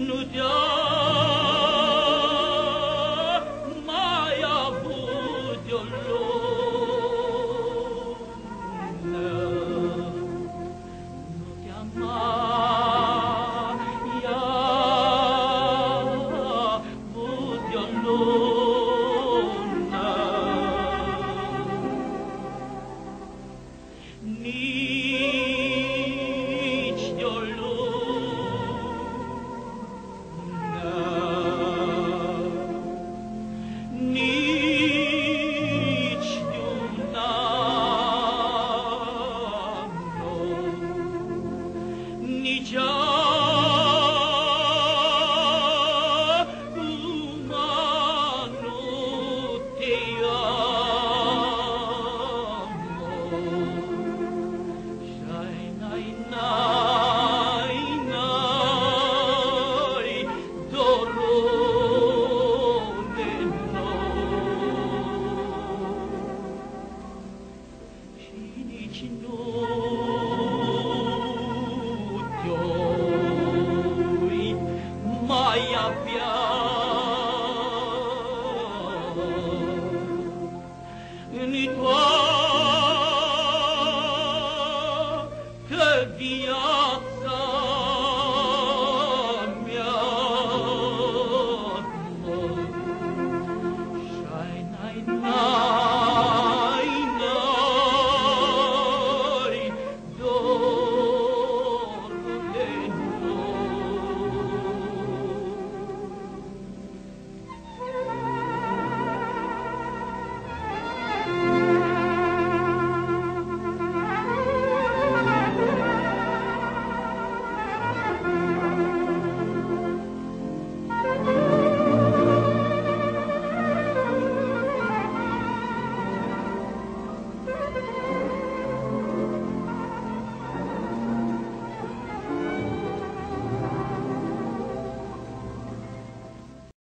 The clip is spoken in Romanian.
nu te-a mai avut de-o lună, nu te-a mai avut de-o lună, nici de-o lună, nici de-un an, nici acum nu te amo. Shai nai nai nai, dorone no, și nici nu te-oi mai avea în toată viața.